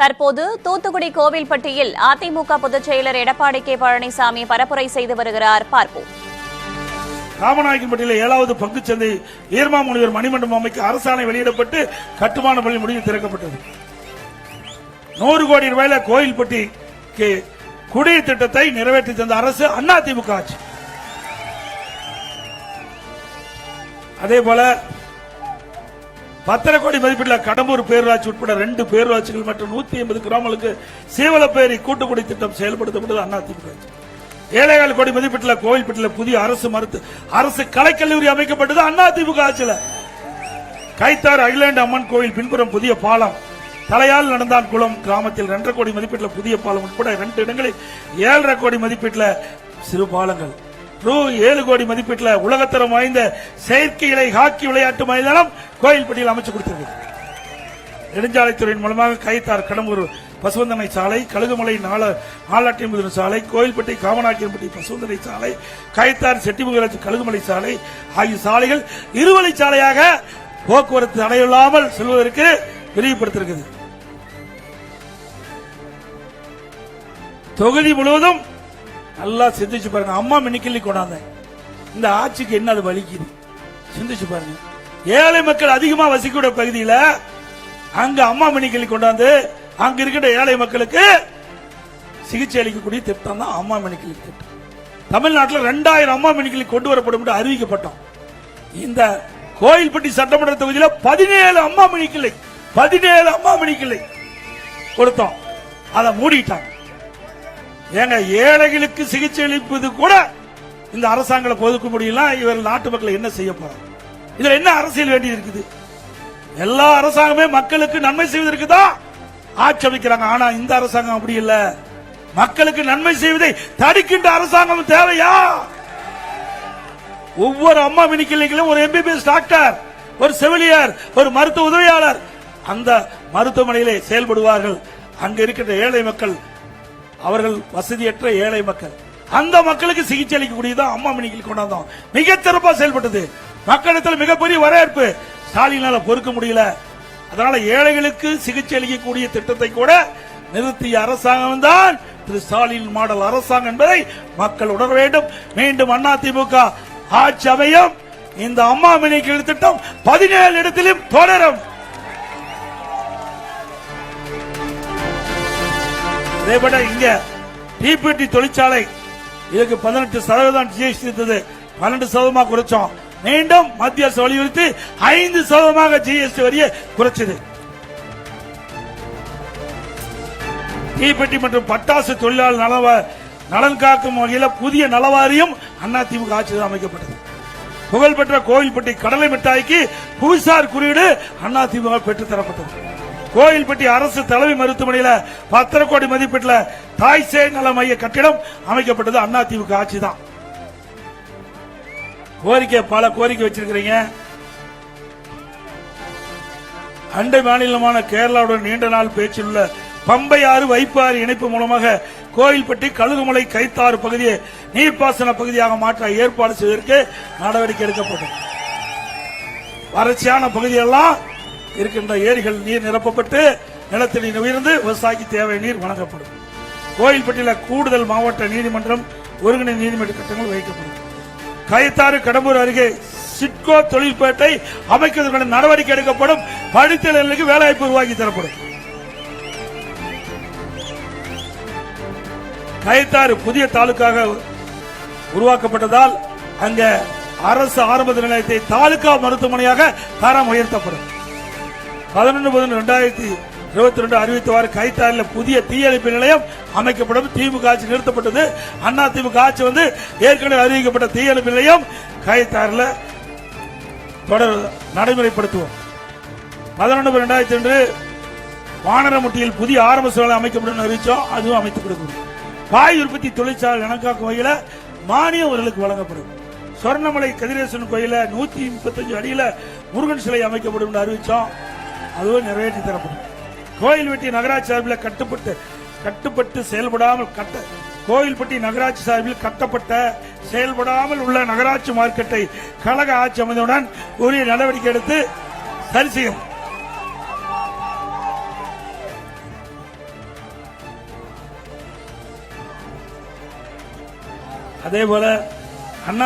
தற்போது தூத்துக்குடி கோவில்பட்டியில் அதிமுக பொதுச் செயலர் எடப்பாடி கே பழனிசாமி பரப்புரை செய்து வருகிறார். பார்ப்போம். காமநாயக்கன்பட்டியில் 7வது பங்குச்சந்தை ஈர்மா முனிவர் மணிமண்டபம் அமைக்க அரசாணை வெளியிடப்பட்டு கட்டுமான பணி முடிவு திறக்கப்பட்டது. 100 கோடி ரூபாயில கோயில்பட்டிக்கு குடிநீர் திட்டத்தை நிறைவேற்றி தந்த அரசு அதிமுக ஆட்சி. அதே போல 10 கோடி மதிப்பீட்டில் கடம்பூர் பேரூராட்சி உட்பட 2 பேரூராட்சிகள் மற்றும் 180 கிராமங்களுக்கு சீவலப்பேரி கூட்டுக்குடி திட்டம் செயல்படுத்தப்பட்டது அதிமுக ஆட்சி. 7,000 கோடி மதிப்பீட்டில் கோவில்பட்டியில் புதிய அரசு கலைக்கல்லூரி அமைக்கப்பட்டது அதிமுக ஆட்சியில். கைத்தார் அகிலாண்டு அம்மன் கோவில் பின்புறம் புதிய பாலம், தலையால் நடந்தான் குளம் கிராமத்தில் 2.5 கோடி மதிப்பீட்டில் புதிய பாலம் உட்பட 2 இடங்களில் 7.5 கோடி மதிப்பீட்டில் சிறு பாலங்கள். ரூ. 7 கோடி மதிப்பீட்டில் உலகத்தரம் வாய்ந்த செயற்கை இலை ஹாக்கி விளையாட்டு மைதானம் கோயில்பட்டியில் அமைச்சு கொடுத்திருக்கிறது. நெடுஞ்சாலைத்துறையின் மூலமாக கைத்தார் கடம்பூர் பசுவந்தனை சாலை, கழுகுமலை நாலாட்டியம்புதூர் சாலை, கோயில்பட்டி காமநாயக்கன்பட்டி பசுவந்தனை சாலை, கைத்தார் செட்டிமுகராட்சி கழுகுமலை சாலை ஆகிய சாலைகள் இருவழிச்சாலையாக போக்குவரத்து தடையில்லாமல் செல்வதற்கு விரிவுபடுத்திருக்கிறது. தொகுதி முழுவதும் நல்லா சிந்திச்சு பாருங்க. அம்மா மினிக்கிள்ளி கொண்டாந்த இந்த ஆட்சிக்கு என்ன அது வலிக்குது சிந்திச்சு பாருங்க. ஏழை மக்கள் அதிகமா வசிக்கூடிய பகுதியில் அங்க அம்மா மினிக்கிள்ளி கொண்டாந்து அங்க இருக்கின்ற ஏழை மக்களுக்கு சிகிச்சை அளிக்கக்கூடிய திட்டம் தான் அம்மா மினிக்கிள்ளி திட்டம். தமிழ்நாட்டில் 2000 அம்மா மினிக்கிள்ளி கொண்டு வரப்படும் என்று அறிவிக்கப்பட்டோம். இந்த கோயில்பட்டி சட்டமன்ற தொகுதியில் 17 அம்மா மினிக்கிள்ளி கொடுத்தோம். அதை மூடிட்டாங்க. ஏங்க, ஏழைகளுக்கு சிகிச்சை அளிப்பது கூட இந்த அரசாங்கம் ஒதுக்க முடியல. இவர் நாட்டு மக்களை என்ன செய்ய போறாங்க? இதுல என்ன அரசியல் வேண்டி இருக்குது? எல்லா அரசாங்கமே மக்களுக்கு நன்மை செய்வதற்கு தான் ஆட்சி அமைக்கிறாங்க. ஆனா இந்த அரசாங்கம் அப்படி இல்ல. மக்களுக்கு நன்மை செய்வதை தடுக்கின்ற அரசாங்கம் தேவையா? ஒவ்வொரு அம்மா மினிக்கிளைகளும் ஒரு MBBS டாக்டர், ஒரு செவிலியர், ஒரு மருத்துவ உதவியாளர் அந்த மருத்துவமனையிலே செயல்படுவார்கள். அங்க இருக்கின்ற ஏழை மக்கள், அவர்கள் வசதியற்ற ஏழை மக்கள், அந்த மக்களுக்கு சிகிச்சை அளிக்கக்கூடியதான் அம்மா மினிக்கில் கொண்டாந்தோம். மிக சிறப்பாக செயல்பட்டது. மக்களிடத்தில் மிகப்பெரிய வரவேற்பு. ஸ்டாலினால பொறுக்க முடியல. அதனால ஏழைகளுக்கு சிகிச்சை அளிக்கக்கூடிய திட்டத்தை கூட நிறுத்திய அரசாங்கம் தான் திரு ஸ்டாலின் மாடல் அரசாங்கம் என்பதை மக்கள் உணர வேண்டும். மீண்டும் அதிமுக ஆட்சி அமையும். இந்த அம்மா மினிக்கில் திட்டம் 17 இடத்திலும் தொடரும். அதேபோல இங்க டிபிடி தொழிற்சாலை இதுக்கு 18% ஜிஎஸ்டி இருந்தது, 12% குறைச்சோம். மீண்டும் மத்திய அரசு வலியுறுத்தி 5% ஜிஎஸ்டி வரியை குறைச்சது. தீப்பெட்டி மற்றும் பட்டாசு தொழிலாளர் நலன் காக்கும் வகையில் புதிய நலவாரியம் அதிமுக ஆட்சியில் அமைக்கப்பட்டது. புகழ்பெற்ற கோவில்பட்டி கடலை மிட்டாய்க்கு புவிசார் குறியீடு அதிமுக பெற்றுத் தரப்பட்டது. கோயில்பட்டி அரசு தலைமை மருத்துவமனையில் 10 கோடி மதிப்பீட்டில் தாய் சேய் நல மைய கட்டிடம் அமைக்கப்பட்டது அதிமுக ஆட்சி தான். பல கோரிக்கை வச்சிருக்கிறீங்க. அண்டை மாநிலமான கேரளாவுடன் நீண்ட நாள் பேச்சில் உள்ள பம்பை ஆறு வைப்பாறு இணைப்பு மூலமாக கோயில்பட்டி கழுகுமலை கைத்தாறு பகுதியை நீர்ப்பாசன பகுதியாக மாற்ற ஏற்பாடு செய்வதற்கு நடவடிக்கை எடுக்கப்பட்டது. வறட்சியான பகுதியெல்லாம் இருக்கின்ற ஏரிகள் நீர் நிரப்பப்பட்டு நிலத்தடி உயர்ந்து விவசாயிக்கு தேவை நீர் வழங்கப்படும். கோயில்பட்டியில் கூடுதல் மாவட்ட நீதிமன்றம், ஒருங்கிணைந்த நீதிமன்ற கட்டங்கள் வைக்கப்படும். கைத்தாறு கடம்பூர் அருகே சிட்கோ தொழிற்பேட்டை அமைக்கிறதுக்கான நடவடிக்கை எடுக்கப்படும். படித்த இளைஞர்களுக்கு வேலைவாய்ப்பு உருவாக்கி தரப்படும். கைத்தாறு புதிய தாலுக்காக உருவாக்கப்பட்டதால் அங்க அரசு ஆரம்ப நிலையத்தை தாலுகா மருத்துவமனையாக தரம் உயர்த்தப்படும். 11/11/2022 அறிவித்தவாறு கைத்தாறில் புதிய தீயணைப்பு நிலையம் அமைக்கப்படும். திமுக ஆட்சி நிறுத்தப்பட்டது. அதிமுக ஆட்சி ஏற்கனவே அறிவிக்கப்பட்ட தீயணைப்பு நிலையம் கைத்தாறில் தொடர் நடைமுறைப்படுத்துவோம். 11/11/2002 வானரமுட்டியில் புதிய ஆரம்ப சுகாதார அமைக்கப்படும் அறிவிச்சோம். அதுவும் அமைத்துக் கொடுக்கும். பாய் உற்பத்தி தொழிற்சாலை கணக்காக்கும் வகையில் மானியம் அவர்களுக்கு வழங்கப்படும். சொர்ணமலை கதிரேசன் கோயில 135 அடியில் முருகன் சிலை அமைக்கப்படும் என்று அறிவிச்சோம். அதுவும் நிறைவேற்றி தரப்படும். கோயில்பட்டி நகராட்சி சார்பில் கட்டுப்பட்டு செயல்படாமல் கோயில்பட்டி நகராட்சி சார்பில் கட்டப்பட்ட செயல்படாமல் உள்ள நகராட்சி மார்க்கெட்டை கழக ஆட்சி அமைந்தவுடன் உரிய நடவடிக்கை எடுத்து சரி செய்யும். அதே போல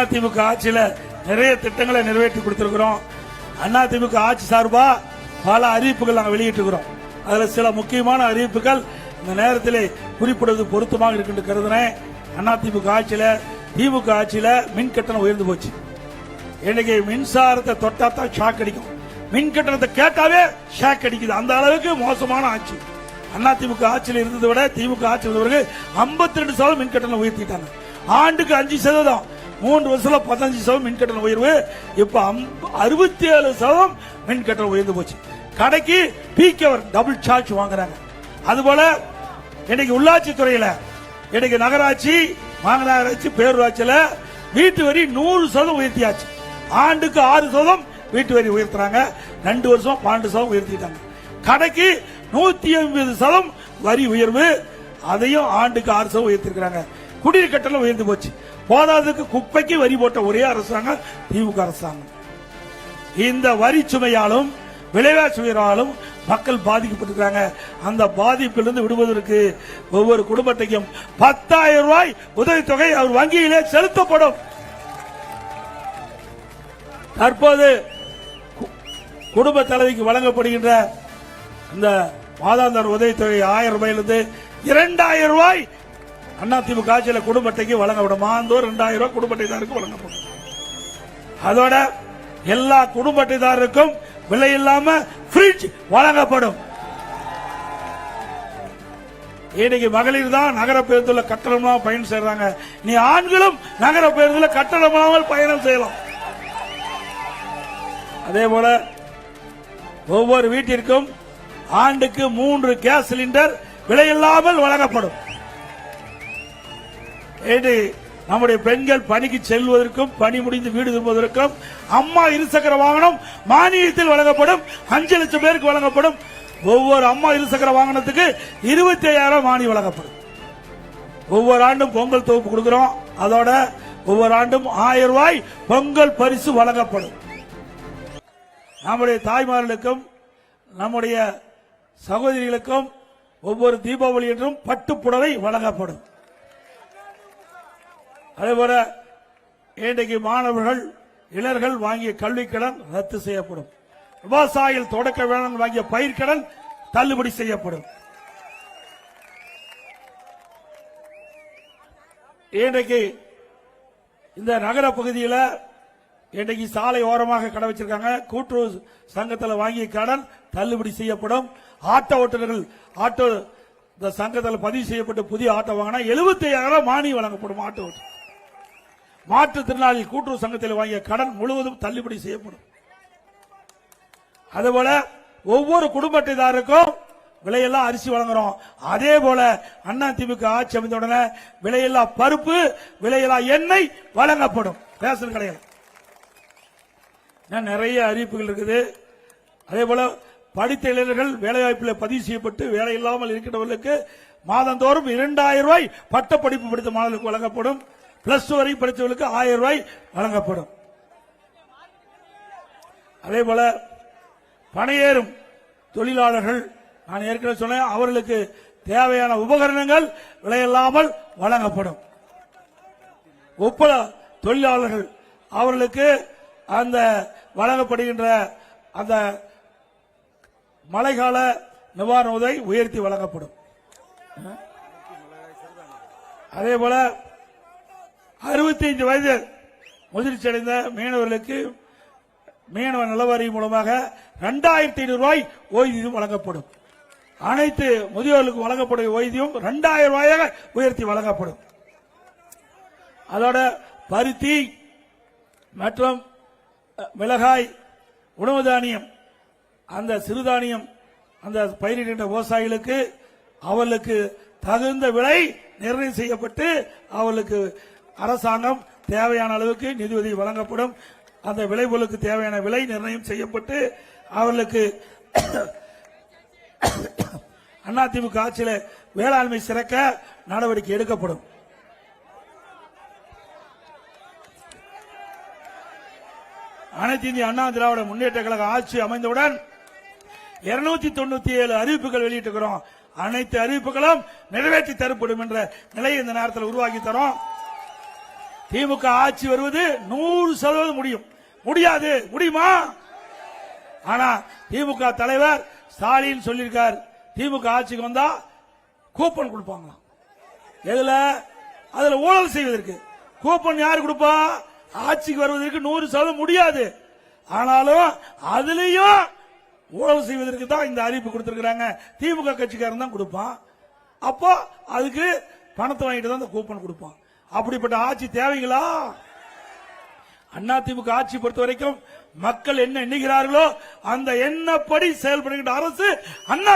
அதிமுக ஆட்சியில நிறைய திட்டங்களை நிறைவேற்றி கொடுத்திருக்கிறோம். அதிமுக ஆட்சி சார்பா பல அறிவிப்புகள் நாங்கள் வெளியிட்டிருக்கிறோம். அதுல சில முக்கியமான அறிவிப்புகள் இந்த நேரத்தில் குறிப்பிடுவது பொருத்தமாக இருக்கு கருதுறேன். அதிமுக ஆட்சியில திமுக ஆட்சியில மின் கட்டணம் உயர்ந்து போச்சு. இன்னைக்கு மின்சாரத்தை தொட்டாத்தான் ஷாக் அடிக்கும், மின் கட்டணத்தை கேட்டாவே ஷாக் அடிக்குது. அந்த அளவுக்கு மோசமான ஆட்சி. அதிமுக ஆட்சியில் இருந்ததை விட திமுக ஆட்சி இருந்தவர்கள் 52% மின் கட்டணம் உயர்த்திட்டாங்க. ஆண்டுக்கு 5%, 3 வருஷத்துல 15% மின் கட்டண உயர்வு. இப்ப 67% மின் கட்டணம் உயர்ந்து போச்சு. கடைக்கு பீக் அவர் டபுள் சார்ஜ் வாங்குறாங்க. அதுபோல இன்னைக்கு உள்ளாட்சி துறையில இன்னைக்கு நகராட்சி, மாநகராட்சி, பேரூராட்சியில வீட்டு வரி 100% உயர்த்தியாச்சு. ஆண்டுக்கு 6% வீட்டு வரி உயர்த்துறாங்க. 2 வருஷம் 12% உயர்த்திட்டாங்க. கடைக்கு 150% வரி உயர்வு, அதையும் ஆண்டுக்கு 6% உயர்த்திருக்கிறாங்க. குடிநீர் கட்டணம் உயர்ந்து போச்சு. போதாததுக்கு குப்பைக்கு வரி போட்ட ஒரே அரசாங்கம் திமுக அரசாங்கம். இந்த வரி சுமையாலும் விலைவாசி உயர்வாலும் மக்கள் பாதிக்கப்பட்டிருக்காங்க. அந்த பாதிப்பிலிருந்து விடுவதற்கு ஒவ்வொரு குடும்பத்தையும் 10,000 ரூபாய் உதவித்தொகை அவர் வங்கியிலே செலுத்தப்படும். தற்போது குடும்ப தலைவிக்கு வழங்கப்படுகின்ற இந்த மாதாந்திர உதவித்தொகை 1000 ரூபாயிலிருந்து 2000 ரூபாய் அதிமுக ஆட்சியில் குடும்ப அட்டைக்கு வழங்கப்படும். மாதந்தோறும் 2000 ரூபாய் குடும்ப அட்டைதாருக்கு வழங்கப்படும். அதோட எல்லா குடும்ப அட்டைதாரருக்கும் விலை இல்லாம ஃப்ரிட்ஜ் வழங்கப்படும். இன்னைக்கு மகளிர் தான் நகர பேருந்துல கட்டணமாக பயணம் செய்யறாங்க. நீ ஆண்களும் நகர பேருந்துல கட்டணமாமல் பயணம் செய்யலாம். அதே போல ஒவ்வொரு வீட்டிற்கும் ஆண்டுக்கு 3 கேஸ் சிலிண்டர் விலையில்லாமல் வழங்கப்படும். நம்முடைய பெண்கள் பணிக்கு செல்வதற்கும் பணி முடிந்து வீடு திரும்புவதற்கும் அம்மா இருசக்கர வாகனம் மானியத்தில் வழங்கப்படும். 5 லட்சம் பேருக்கு வழங்கப்படும். ஒவ்வொரு அம்மா இருசக்கர வாகனத்துக்கு 25,000 மானியம் வழங்கப்படும். ஒவ்வொரு ஆண்டும் பொங்கல் தொகுப்பு கொடுக்கிறோம். அதோட ஒவ்வொரு ஆண்டும் 1000 ரூபாய் பொங்கல் பரிசு வழங்கப்படும். நம்முடைய தாய்மார்களுக்கும் நம்முடைய சகோதரிகளுக்கும் ஒவ்வொரு தீபாவளி என்றும் பட்டுப்புடவை வழங்கப்படும். அதேபோல இன்றைக்கு மாணவர்கள் இளைஞர்கள் வாங்கிய கல்விக் கடன் ரத்து செய்யப்படும். விவசாயிகள் தொடக்க வேளாண் வாங்கிய பயிர்க்கடன் தள்ளுபடி செய்யப்படும். இன்றைக்கு இந்த நகர பகுதியில் இன்றைக்கு சாலை ஓரமாக கடை வச்சிருக்காங்க. கூட்டுறவு சங்கத்தில் வாங்கிய கடன் தள்ளுபடி செய்யப்படும். ஆட்டோ ஓட்டுநர்கள் ஆட்டோ இந்த சங்கத்தில் பதிவு செய்யப்பட்டு புதிய ஆட்டோ வாங்கினா 75,000 மானியம் வழங்கப்படும். ஆட்டோ ஓட்டுநர் மாற்றுத்திறனாளி கூட்டுறவு சங்கத்தில் வாங்கிய கடன் முழுவதும் தள்ளுபடி செய்யப்படும். அதுபோல ஒவ்வொரு குடும்ப அட்டைதாருக்கும் விலையில்லா அரிசி வழங்குறோம். அதே போல அதிமுக ஆட்சி அமைந்தவுடனே விலையில்லா பருப்பு, விலையில்லா எண்ணெய் வழங்கப்படும். ரேஷன் கடையில் நிறைய அறிவிப்புகள் இருக்குது. அதே போல படித்த இளைஞர்கள் வேலைவாய்ப்பில் பதிவு செய்யப்பட்டு வேலை இல்லாமல் இருக்கிறவர்களுக்கு மாதந்தோறும் 2000 ரூபாய் பட்ட படிப்பு படித்த மாணவர்களுக்கு வழங்கப்படும். பிளஸ் 2 வரை படித்தவர்களுக்கு 1000 ரூபாய் வழங்கப்படும். அதே போல பணியேறும் தொழிலாளர்கள், நான் ஏற்கனவே சொன்னேன், அவர்களுக்கு தேவையான உபகரணங்கள் விலையில்லாமல் வழங்கப்படும். ஒப்பள தொழிலாளர்கள் அவர்களுக்கு அந்த வழங்கப்படுகின்ற அந்த மழைக்கால நிவாரண உதவி உயர்த்தி வழங்கப்படும். அதே போல 65 வயது முதிர்ச்சி அடைந்த மீனவர்களுக்கு மீனவ நலவாரி மூலமாக 2500 ரூபாய் ஓய்வூதியம் வழங்கப்படும். அனைத்து முதியோர்களுக்கும் வழங்கப்படும் ஓய்வூதியம் 2000 ரூபாயாக உயர்த்தி வழங்கப்படும். அதோட பருத்தி மற்றும் மிளகாய், உணவு தானியம், அந்த சிறுதானியம் அந்த பயிரிடுகின்ற விவசாயிகளுக்கு அவர்களுக்கு தகுந்த விலை நிர்ணயம் செய்யப்பட்டு அவர்களுக்கு அரசாங்கம் தேவையான அளவுக்கு நிதியுதவி வழங்கப்படும். அந்த விளைபொருளுக்கு தேவையான விலை நிர்ணயம் செய்யப்பட்டு அவர்களுக்கு அதிமுக ஆட்சியில் வேளாண்மை சிறக்க நடவடிக்கை எடுக்கப்படும். அனைத்து இந்திய அண்ணா திராவிட முன்னேற்ற கழக ஆட்சி அமைந்தவுடன் 297 அறிவிப்புகள் வெளியிட்டிருக்கிறோம். அனைத்து அறிவிப்புகளும் நிறைவேற்றி தரப்படும் என்ற நிலையை இந்த நேரத்தில் உருவாக்கி தரோம். திமுக ஆட்சி வருவது 100% முடியும். முடியாது, முடியுமா? ஆனா திமுக தலைவர் ஸ்டாலின் சொல்லியிருக்கார், திமுக ஆட்சிக்கு வந்தா கூப்பன் கொடுப்பாங்களாம். எதுல? அதுல ஊழல் செய்வதற்கு. கூப்பன் யாரு கொடுப்பா? ஆட்சிக்கு வருவதற்கு 100% முடியாது. ஆனாலும் அதுலயும் ஊழல் செய்வதற்கு தான் இந்த அறிவிப்பு கொடுத்திருக்கிறாங்க. திமுக கட்சிக்காரன் தான் கொடுப்பான். அப்போ அதுக்கு பணத்தை வாங்கிட்டு தான் இந்த கூப்பன் கொடுப்பான். அப்படிப்பட்ட ஆட்சி தேவைங்களா? அதிமுக ஆட்சி பொறுத்த வரைக்கும் மக்கள் என்ன எண்ணுகிறார்களோ அந்த எண்ணப்படி செயல்படுகின்ற அரசு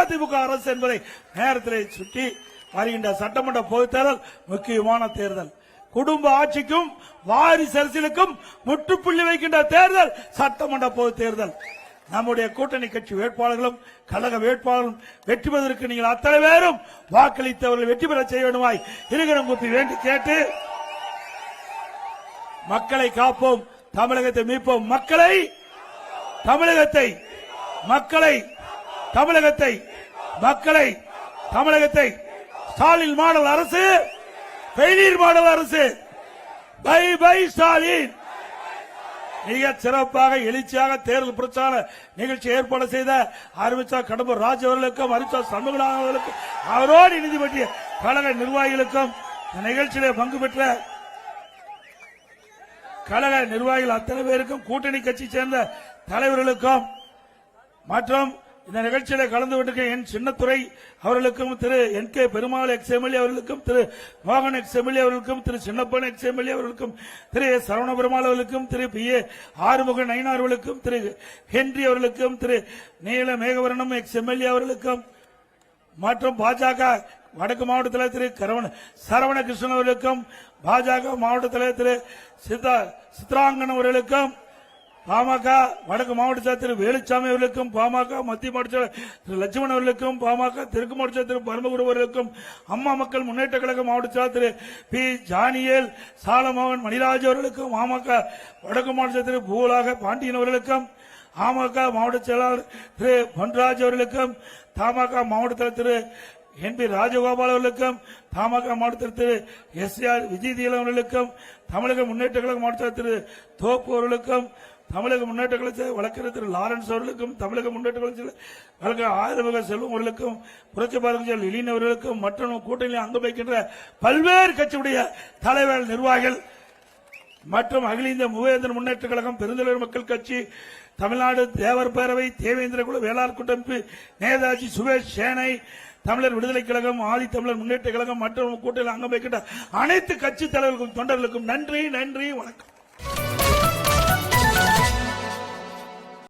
அதிமுக அரசு என்பதை நேரத்தில் சுட்டி வருகின்ற சட்டமன்ற பொதுத் தேர்தல் முக்கியமான தேர்தல். குடும்ப ஆட்சிக்கும் வாரிசு அரசியலுக்கும் முற்றுப்புள்ளி வைக்கின்ற தேர்தல் சட்டமன்ற பொதுத் தேர்தல். நம்முடைய கூட்டணி கட்சி வேட்பாளர்களும் கழக வேட்பாளர்களும் வெற்றி பெறுவதற்கு நீங்கள் அத்தனை பேரும் வாக்களித்தவர்கள் வெற்றி பெற செய்ய வேண்டுமாய் இருக்கிற கூப்பி வேண்டி கேட்டு, மக்களை காப்போம், தமிழகத்தை மீட்போம். மக்களை, தமிழகத்தை, மக்களை, தமிழகத்தை, மக்களை, தமிழகத்தை. ஸ்டாலின் மாடல் அரசு, ஃபெயிலியர் மாடல் அரசு. Bye bye Stalin. மிக சிறப்பாக எழுச்சியாக தேர்தல் பிரச்சார நிகழ்ச்சி ஏற்பாடு செய்த அறிவிச்சா கடம்பூர் ராஜ் அவர்களுக்கும், அறிவிச்சா சண்முகநாதன் அவர்களுக்கும், அவரோடு இணைந்து பற்றிய கழக நிர்வாகிகளுக்கும், இந்த நிகழ்ச்சியிலே பங்கு பெற்ற கழக நிர்வாகிகள் அத்தனை பேருக்கும், கூட்டணி கட்சி சேர்ந்த தலைவர்களுக்கும் மற்றும் இந்த நிகழ்ச்சியில கலந்து கொண்டிருக்க என் சின்னத்துறை அவர்களுக்கும், திரு N K Perumal ex MLA அவர்களுக்கும், திரு மோகன் எக்ஸ் எம்எல்ஏ அவர்களுக்கும், திரு சின்னப்பன் எக்ஸ் எம்எல்ஏ அவர்களுக்கும், திரு சரவண பெருமாள் அவர்களுக்கும், திரு பி ஏ ஆறுமுக நயினார் அவர்களுக்கும், திரு ஹென்றி அவர்களுக்கும், திரு நீல மேகவரணம் எக்ஸ் எம்எல்ஏ அவர்களுக்கும் மற்றும் பாஜக வடக்கு மாவட்ட தலைவர் திரு சரவண கிருஷ்ணன் அவர்களுக்கும், பாஜக மாவட்ட தலைவர் திரு சித்ராங்கன் அவர்களுக்கும், பாமக வடக்கு மாவட்ட செயலர் திரு வேலுச்சாமி அவர்களுக்கும், பாமக மத்திய மாவட்ட செயலர் திரு லட்சுமணன் அவர்களுக்கும், பாமக தெற்கு மாவட்ட செயலர் திரு பரமகுரு அவர்களுக்கும், அம்மா மக்கள் முன்னேற்ற கழக மாவட்ட செயலர் திரு பி ஜானியல் சாலமோகன் மணிராஜ் அவர்களுக்கும், பாமக வடக்கு மாவட்ட செயலர் திரு பூலாக பாண்டியன் அவர்களுக்கும், பாமக மாவட்ட செயலாளர் திரு பொன்ராஜ் அவர்களுக்கும், தமாக மாவட்ட தலைவர் திரு என் பி ராஜகோபால் அவர்களுக்கும், தமாக மாவட்ட திரு எஸ் ஆர் விஜயதீலன் அவர்களுக்கும், தமிழக முன்னேற்ற கழக மாவட்ட திரு தோப்பு அவர்களுக்கும், தமிழக முன்னேற்ற கழக வழக்கறிஞர் திரு லாரன்ஸ் அவர்களுக்கும், தமிழக முன்னேற்ற கழக வழக்க ஆயிரமுக செல்வம் அவர்களுக்கும், புரட்சி பாரதிய லீன் அவர்களுக்கும் மற்றும் கூட்டணியில் அங்கு வைக்கின்ற பல்வேறு கட்சியுடைய தலைவர் நிர்வாகிகள் மற்றும் அகில இந்திய மூவேந்தர் முன்னேற்ற கழகம், பெருந்தலைவர் மக்கள் கட்சி, தமிழ்நாடு தேவர் பேரவை, தேவேந்திர குழு, வேளாண் கூட்டமைப்பு, நேதாஜி சுபேஷ் சேனை, தமிழர் விடுதலை கழகம், ஆதி தமிழர் முன்னேற்ற கழகம் மற்றும் கூட்டணியில் அங்கம் வைக்கின்ற அனைத்து கட்சி தலைவர்களுக்கும் தொண்டர்களுக்கும் நன்றி, நன்றி, வணக்கம்.